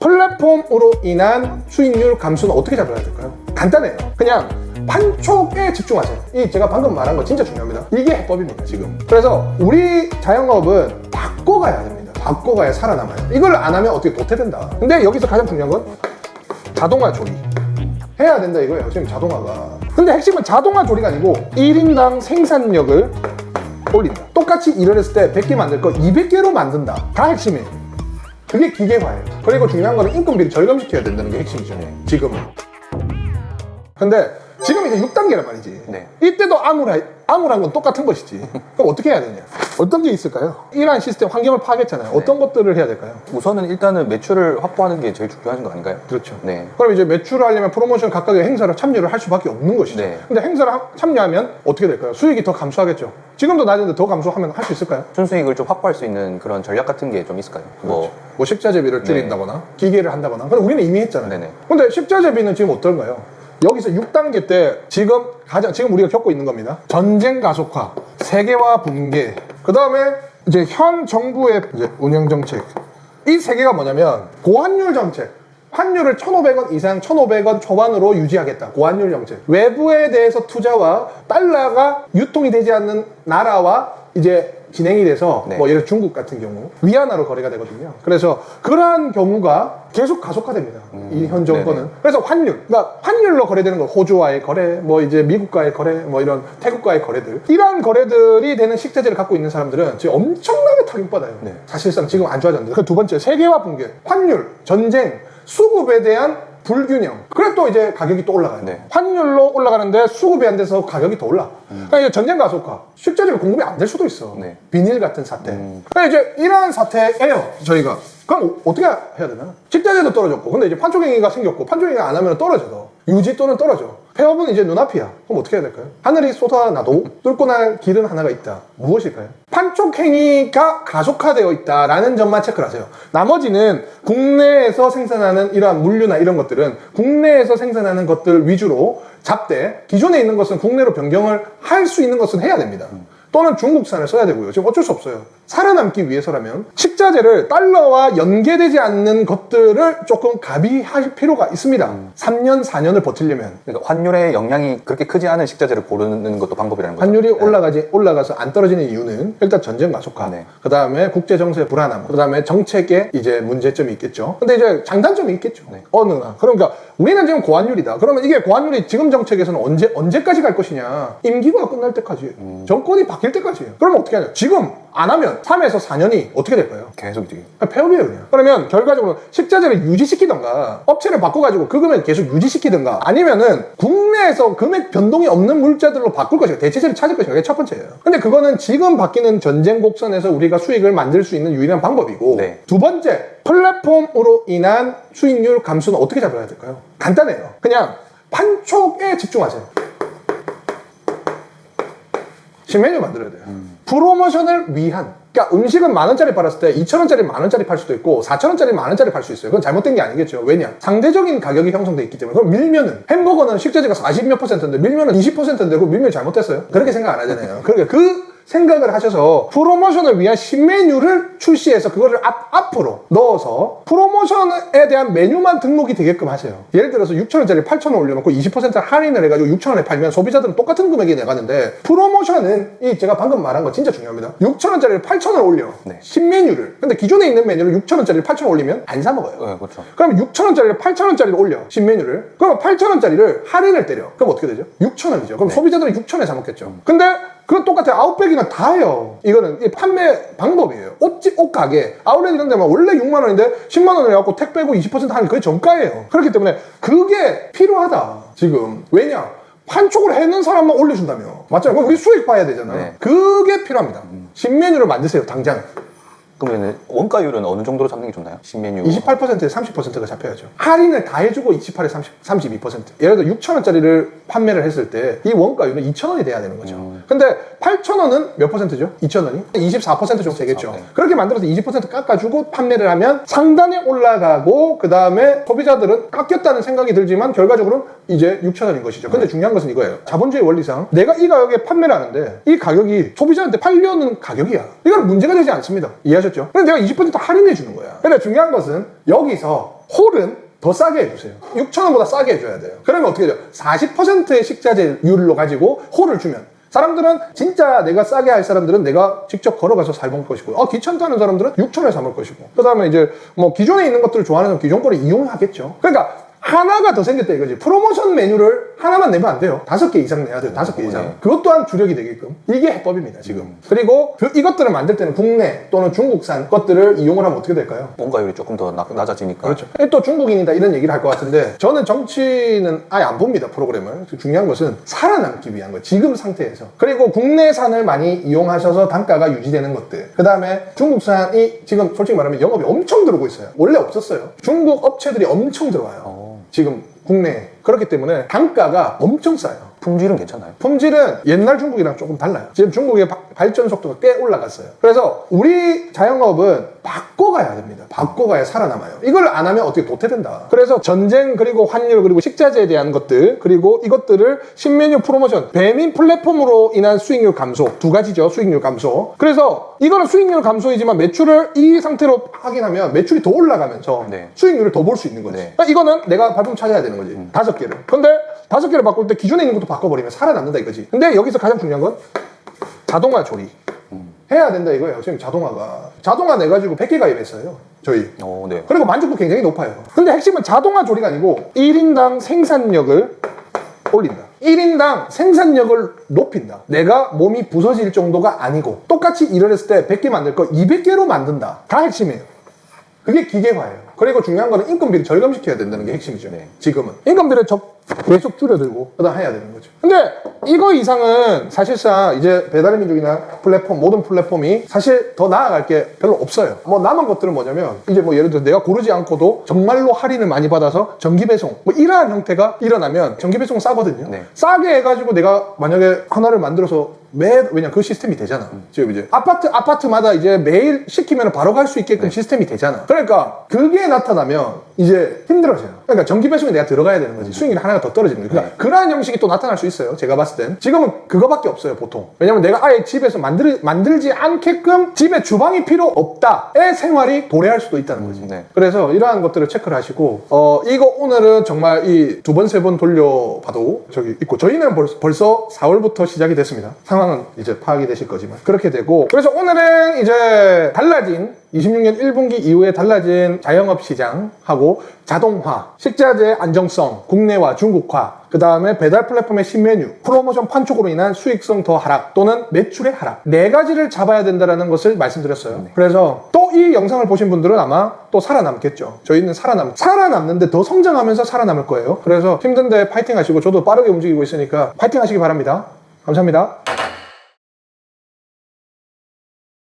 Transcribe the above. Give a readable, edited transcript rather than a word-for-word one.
플랫폼으로 인한 수익률 감소는 어떻게 잡아야 될까요? 간단해요. 그냥 판촉에 집중하세요. 이 제가 방금 말한 거 진짜 중요합니다. 이게 해법입니다, 지금. 그래서 우리 자영업은 바꿔가야 됩니다. 바꿔가야 살아남아요. 이걸 안 하면 어떻게 도태된다. 근데 여기서 가장 중요한 건 자동화 조리. 해야 된다 이거예요, 지금 자동화가. 근데 핵심은 자동화 조리가 아니고 1인당 생산력을 올린다. 똑같이 일을 했을 때 100개 만들 거 200개로 만든다. 다 핵심이에요. 그게 기계화예요. 그리고 중요한 거는 인건비를 절감시켜야 된다는 게 핵심이죠, 지금은. 근데 지금 이제 6단계란 말이지. 네. 이때도 암울한 건 똑같은 것이지. 그럼 어떻게 해야 되냐? 어떤 게 있을까요? 이러한 시스템 환경을 파악했잖아요. 어떤 것들을 해야 될까요? 우선은 일단은 매출을 확보하는 게 제일 중요한 거 아닌가요? 그렇죠. 네. 그럼 이제 매출을 하려면 프로모션 각각의 행사를 참여를 할 수밖에 없는 것이죠. 네. 근데 행사를 참여하면 어떻게 될까요? 수익이 더 감소하겠죠. 지금도 낮은데 더 감소하면 할 수 있을까요? 순수익을 좀 확보할 수 있는 그런 전략 같은 게 좀 있을까요? 그렇죠. 뭐 식자재비를 줄인다거나 기계를 한다거나. 근데 우리는 이미 했잖아요. 네네. 근데 식자재비는 지금 어떤가요? 여기서 6단계 때 지금 우리가 겪고 있는 겁니다. 전쟁 가속화, 세계화 붕괴, 그 다음에 이제 현 정부의 이제 운영 정책. 이 세 개가 뭐냐면 고환율 정책. 환율을 1,500원 이상 1,500원 초반으로 유지하겠다. 고환율 정책. 외부에 대해서 투자와 달러가 유통이 되지 않는 나라와 이제 진행이 돼서 네. 뭐 예를 들어 중국 같은 경우 위안화로 거래가 되거든요. 그래서 그러한 경우가 계속 가속화됩니다. 이 현 정권은. 네네. 그래서 그러니까 환율로 거래되는 거, 호주와의 거래, 뭐 이제 미국과의 거래, 뭐 이런 태국과의 거래들. 이러한 거래들이 되는 식자재를 갖고 있는 사람들은 지금 엄청나게 타격받아요. 네. 사실상 지금 안 좋아졌는데. 그 두 번째, 세계화 붕괴, 환율, 전쟁, 수급에 대한 불균형. 그래 또 이제 가격이 또 올라가요. 네. 환율로 올라가는데 수급이 안 돼서 가격이 더 올라. 그러니까 이제 전쟁 가속화. 식자재가 공급이 안 될 수도 있어. 네. 비닐 같은 사태. 그러니까 이제 이러한 사태예요, 저희가. 그럼 어떻게 해야 되나? 식자재도 떨어졌고, 근데 이제 판촉행위가 생겼고, 판촉행위가 안 하면 떨어져도 유지 또는 떨어져. 폐업은 이제 눈앞이야. 그럼 어떻게 해야 될까요? 하늘이 쏟아나도 뚫고 날 길은 하나가 있다. 무엇일까요? 판촉행위가 가속화되어 있다라는 점만 체크를 하세요. 나머지는 국내에서 생산하는 이러한 물류나 이런 것들은 국내에서 생산하는 것들 위주로 잡되, 기존에 있는 것은 국내로 변경을 할 수 있는 것은 해야 됩니다. 또는 중국산을 써야 되고요. 지금 어쩔 수 없어요. 살아남기 위해서라면 식자재를 달러와 연계되지 않는 것들을 조금 가비할 필요가 있습니다. 3년, 4년을 버티려면. 그러니까 환율의 영향이 그렇게 크지 않은 식자재를 고르는 것도 방법이라는 거죠. 환율이 올라가서 안 떨어지는 이유는 일단 전쟁 가속화, 네. 그 다음에 국제 정세 불안함, 그 다음에 정책에 이제 문제점이 있겠죠. 근데 이제 장단점이 있겠죠. 네. 어느 나. 그러니까 우리는 지금 고환율이다. 그러면 이게 고환율이 지금 정책에서는 언제까지 갈 것이냐? 임기가 끝날 때까지, 정권이 바뀔 때까지예요. 그러면 어떻게 하냐? 지금 안 하면 3에서 4년이 어떻게 될까요? 계속 이제 폐업이에요, 그냥. 그러면 결과적으로 식자재를 유지시키던가 업체를 바꿔가지고 그 금액 계속 유지시키던가 아니면은 국내에서 금액 변동이 없는 물자들로 바꿀 것이고 대체재를 찾을 것이고 그게 첫 번째예요. 근데 그거는 지금 바뀌는 전쟁 곡선에서 우리가 수익을 만들 수 있는 유일한 방법이고 네. 두 번째, 플랫폼으로 인한 수익률 감소는 어떻게 잡아야 될까요? 간단해요. 그냥 판촉에 집중하세요. 신메뉴 만들어야 돼요. 프로모션을 위한. 그러니까 음식은 10,000원짜리 팔았을 때 2,000원짜리 10,000원짜리 팔 수도 있고 4,000원짜리 10,000원짜리 팔 수 있어요. 그건 잘못된 게 아니겠죠. 왜냐? 상대적인 가격이 형성돼 있기 때문에. 그럼 밀면은 햄버거는 식자재가 40몇 %인데 밀면은 20%인데 그 밀면이 잘못됐어요? 그렇게 생각 안 하잖아요. 그러니까 그 생각을 하셔서 프로모션을 위한 신메뉴를 출시해서 그거를 앞으로 넣어서 프로모션에 대한 메뉴만 등록이 되게끔 하세요. 예를 들어서 6,000원짜리 8,000원 올려놓고 20% 할인을 해가지고 6,000원에 팔면 소비자들은 똑같은 금액이 나가는데 프로모션은 이 제가 방금 말한 거 진짜 중요합니다. 6,000원짜리를 8,000원 올려. 네. 신메뉴를. 근데 기존에 있는 메뉴를 6,000원짜리를 8,000원 올리면 안 사 먹어요. 네, 그렇죠. 그럼 6,000원짜리를 8,000원짜리를 올려. 신메뉴를. 그럼 8,000원짜리를 할인을 때려. 그럼 어떻게 되죠? 6,000원이죠. 그럼 소비자들은 6,000원에 사 먹겠죠. 근데 그건 똑같아요. 아웃백이나 다 해요. 이거는 판매 방법이에요. 옷 가게, 아울렛 이런 데만 원래 6만 원인데 10만 원을 해갖고 택배고 20% 할인 거의 정가예요. 그렇기 때문에 그게 필요하다. 지금. 왜냐? 판촉을 해놓은 사람만 올려준다며. 맞잖아요. 그럼 우리 수익 봐야 되잖아. 네. 그게 필요합니다. 신메뉴를 만드세요. 당장. 그러면 원가율은 어느 정도로 잡는 게 좋나요? 신메뉴 28%에 30%가 잡혀야죠. 할인을 다 해주고 28에 32%. 예를 들어 6,000원짜리를 판매를 했을 때 이 원가율은 2,000원이 돼야 되는 거죠. 근데 8,000원은 몇 %죠? 2,000원이? 24% 정도 되겠죠. 네. 그렇게 만들어서 20% 깎아주고 판매를 하면 상단에 올라가고 그 다음에 소비자들은 깎였다는 생각이 들지만 결과적으로는 이제 6,000원인 것이죠. 근데 중요한 것은 이거예요. 자본주의 원리상 내가 이 가격에 판매를 하는데 이 가격이 소비자한테 팔려는 가격이야. 이건 문제가 되지 않습니다. 이해하셨죠? 근데 내가 20% 할인해 주는 거야. 근데 중요한 것은 여기서 홀은 더 싸게 해주세요. 6,000원보다 싸게 해줘야 돼요. 그러면 어떻게 돼요? 40%의 식자재율로 가지고 홀을 주면 사람들은 진짜 내가 싸게 할 사람들은 내가 직접 걸어가서 사먹을 것이고 귀찮다는 사람들은 6,000원에 사먹을 것이고 그 다음에 이제 뭐 기존에 있는 것들을 좋아하는 기존 거를 이용하겠죠. 그러니까 하나가 더 생겼다 이거지. 프로모션 메뉴를 하나만 내면 안 돼요. 5개 이상 내야 돼요. 5개 이상. 네. 그것 또한 주력이 되게끔. 이게 해법입니다, 지금. 그리고 이것들을 만들 때는 국내 또는 중국산 것들을 이용을 하면 어떻게 될까요? 원가율이 조금 더 낮아지니까. 그렇죠. 또 중국인이다 이런 얘기를 할 것 같은데 저는 정치는 아예 안 봅니다, 프로그램을. 중요한 것은 살아남기 위한 거예요. 지금 상태에서. 그리고 국내산을 많이 이용하셔서 단가가 유지되는 것들. 그 다음에 중국산이 지금 솔직히 말하면 영업이 엄청 들어오고 있어요. 원래 없었어요. 중국 업체들이 엄청 들어와요. 지금 국내에. 그렇기 때문에 단가가 엄청 싸요. 품질은 괜찮아요? 품질은 옛날 중국이랑 조금 달라요. 지금 중국의 발전 속도가 꽤 올라갔어요. 그래서 우리 자영업은 바꿔가야 됩니다. 바꿔가야 살아남아요. 이걸 안 하면 어떻게 도태된다. 그래서 전쟁 그리고 환율 그리고 식자재에 대한 것들 그리고 이것들을 신메뉴 프로모션 배민 플랫폼으로 인한 수익률 감소 두 가지죠. 수익률 감소. 그래서 이거는 수익률 감소이지만 매출을 이 상태로 확인하면 매출이 더 올라가면서 네. 수익률을 더 볼 수 있는 거지. 네. 그러니까 이거는 내가 발품 찾아야 되는 거지. 5개를. 근데 5개를 바꿀 때 기존에 있는 것도 바꿔버리면 살아남는다 이거지. 근데 여기서 가장 중요한 건 자동화 조리. 해야 된다 이거예요. 지금 자동화 내가지고 100개 가입했어요. 저희. 네. 그리고 만족도 굉장히 높아요. 근데 핵심은 자동화 조리가 아니고 1인당 생산력을 올린다. 1인당 생산력을 높인다. 내가 몸이 부서질 정도가 아니고 똑같이 일을 했을 때 100개 만들 거 200개로 만든다. 다 핵심이에요. 그게 기계화예요. 그리고 중요한 거는 인건비를 절감시켜야 된다는 게 핵심이죠. 네. 지금은. 인건비를 계속 줄여들고 그다음 해야 되는 거죠. 근데 이거 이상은 사실상 이제 배달의 민족이나 플랫폼 모든 플랫폼이 사실 더 나아갈 게 별로 없어요. 뭐 남은 것들은 뭐냐면 이제 뭐 예를 들어 내가 고르지 않고도 정말로 할인을 많이 받아서 정기 배송 뭐 이러한 형태가 일어나면 정기 배송 싸거든요. 네. 싸게 해가지고 내가 만약에 하나를 만들어서 왜냐 그 시스템이 되잖아. 지금 이제 아파트마다 이제 매일 시키면 바로 갈 수 있게끔 시스템이 되잖아. 그러니까 그게 나타나면 이제 힘들어져요. 그러니까 정기 배송이 내가 들어가야 되는 거지. 수익률이 하나가 더 떨어지는 거지. 그러니까 그러한 형식이 또 나타날 수 있어요. 제가 봤을 땐 지금은 그거밖에 없어요 보통. 왜냐면 내가 아예 집에서 만들지 않게끔 집에 주방이 필요 없다의 생활이 도래할 수도 있다는 거지. 네. 그래서 이러한 것들을 체크를 하시고 이거 오늘은 정말 이 2번 3번 돌려봐도 저기 있고 저희는 벌써 4월부터 시작이 됐습니다. 상황은 이제 파악이 되실 거지만 그렇게 되고 그래서 오늘은 이제 달라진 26년 1분기 이후에 달라진 자영업 시장하고 자동화, 식자재 안정성, 국내화, 중국화, 그 다음에 배달 플랫폼의 신메뉴, 프로모션 판촉으로 인한 수익성 더 하락 또는 매출의 하락 4가지를 잡아야 된다는 것을 말씀드렸어요. 네. 그래서 또 이 영상을 보신 분들은 아마 또 살아남겠죠. 저희는 살아남는데 더 성장하면서 살아남을 거예요. 그래서 힘든데 파이팅 하시고 저도 빠르게 움직이고 있으니까 파이팅 하시기 바랍니다. 감사합니다.